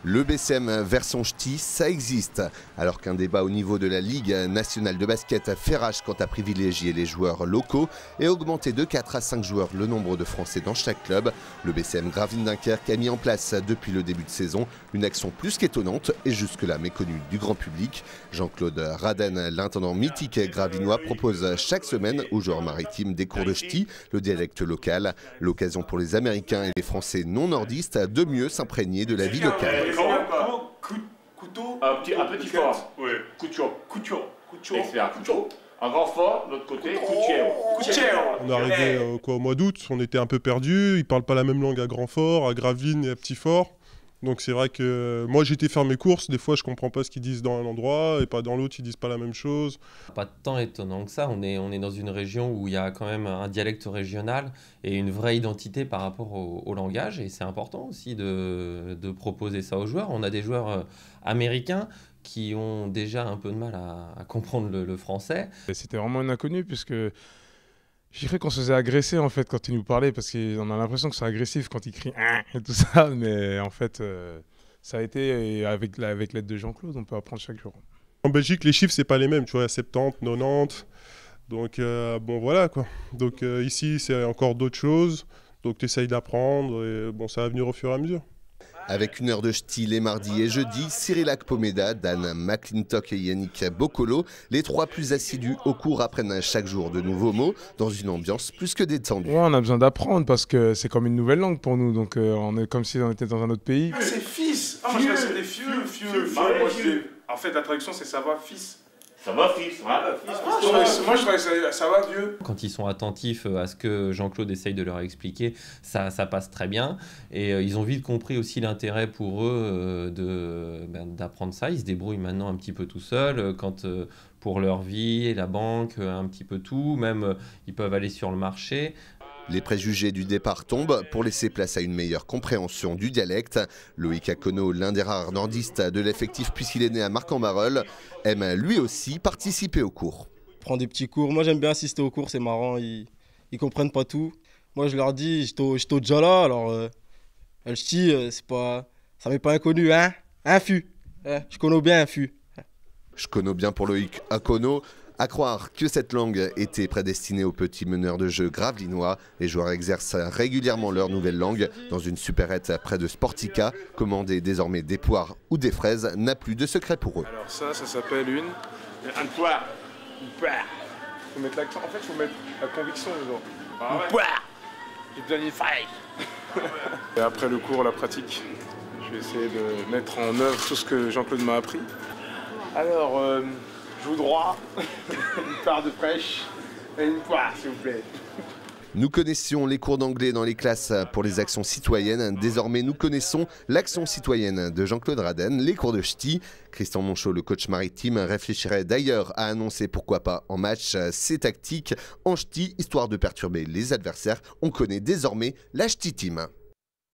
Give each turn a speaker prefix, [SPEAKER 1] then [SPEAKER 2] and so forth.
[SPEAKER 1] Le BCM version ch'ti, ça existe. Alors qu'un débat au niveau de la Ligue nationale de basket fait rage quant à privilégier les joueurs locaux et augmenter de 4 à 5 joueurs le nombre de Français dans chaque club, le BCM Gravelines Dunkerque a mis en place depuis le début de saison une action plus qu'étonnante et jusque-là méconnue du grand public. Jean-Claude Raden, l'intendant mythique gravelinois, propose chaque semaine aux joueurs maritimes des cours de ch'ti, le dialecte local. L'occasion pour les Américains et les Français non nordistes de mieux s'imprégner de la vie locale.
[SPEAKER 2] Couteau, un petit fort. Oui. Couteau. Couteau. Un grand fort, de l'autre côté, couteau.
[SPEAKER 3] On est arrivé au mois d'août, on était un peu perdus. Ils ne parlent pas la même langue à Grand-Fort, à Gravelines et à Petit-Fort. Donc c'est vrai que moi j'ai été faire mes courses, des fois je comprends pas ce qu'ils disent dans un endroit et pas dans l'autre, ils disent pas la même chose.
[SPEAKER 4] Pas tant étonnant que ça, on est dans une région où il y a quand même un dialecte régional et une vraie identité par rapport au langage, et c'est important aussi de proposer ça aux joueurs. On a des joueurs américains qui ont déjà un peu de mal à comprendre le français.
[SPEAKER 5] C'était vraiment un inconnu puisque je dirais qu'on se faisait agresser en fait quand ils nous parlaient, parce qu'on a l'impression que c'est agressif quand ils crient et tout ça, mais en fait ça a été, et avec l'aide de Jean-Claude, on peut apprendre chaque jour.
[SPEAKER 3] En Belgique, les chiffres c'est pas les mêmes, tu vois, 70, 90, donc bon voilà quoi. Donc ici c'est encore d'autres choses, donc tu essayes d'apprendre et bon ça va venir au fur et à mesure.
[SPEAKER 1] Avec une heure de ch'ti les mardis et jeudis, Cyrillac Pomeda, Dan McClintock et Yannick Boccolo, les trois plus assidus au cours apprennent chaque jour de nouveaux mots dans une ambiance plus que détendue.
[SPEAKER 5] Ouais, on a besoin d'apprendre parce que c'est comme une nouvelle langue pour nous, donc on est comme si on était dans un autre pays.
[SPEAKER 6] C'est fils. Ah, moi je crois que c'est des fieux. En fait la traduction c'est ça va fils.
[SPEAKER 2] Ça va, fils.
[SPEAKER 6] Moi je crois que ça va vieux.
[SPEAKER 4] Quand ils sont attentifs à ce que Jean-Claude essaye de leur expliquer, ça passe très bien. Et ils ont vite compris aussi l'intérêt pour eux d'apprendre ça. Ils se débrouillent maintenant un petit peu tout seuls. Pour leur vie, la banque, un petit peu tout. Même ils peuvent aller sur le marché.
[SPEAKER 1] Les préjugés du départ tombent pour laisser place à une meilleure compréhension du dialecte. Loïc Akono, l'un des rares nordistes de l'effectif puisqu'il est né à Marc-en-Barœul, aime lui aussi participer aux cours.
[SPEAKER 7] Prends des petits cours. Moi j'aime bien assister aux cours, c'est marrant, ils comprennent pas tout. Moi je leur dis, j'étais déjà là, alors le ch'ti, ça m'est pas inconnu, hein. Un fût, je connais bien un fût.
[SPEAKER 1] Je connais bien pour Loïc Akono. À croire que cette langue était prédestinée aux petits meneurs de jeu gravelinois, les joueurs exercent régulièrement leur nouvelle langue dans une supérette près de Sportica. Commander désormais des poires ou des fraises n'a plus de secret pour eux.
[SPEAKER 6] Alors ça s'appelle
[SPEAKER 2] Un poire.
[SPEAKER 6] Faut mettre l'accent, en fait faut mettre la conviction dedans.
[SPEAKER 2] Une poire. J'ai besoin d'une fraise.
[SPEAKER 6] Et après le cours, la pratique, je vais essayer de mettre en œuvre tout ce que Jean-Claude m'a appris. Alors, joue droit, une part de fraîche et une poire, s'il vous plaît.
[SPEAKER 1] Nous connaissions les cours d'anglais dans les classes pour les actions citoyennes. Désormais, nous connaissons l'action citoyenne de Jean-Claude Raden, les cours de ch'ti. Christian Monchot, le coach maritime, réfléchirait d'ailleurs à annoncer, pourquoi pas, en match ses tactiques en ch'ti, histoire de perturber les adversaires. On connaît désormais la ch'ti team.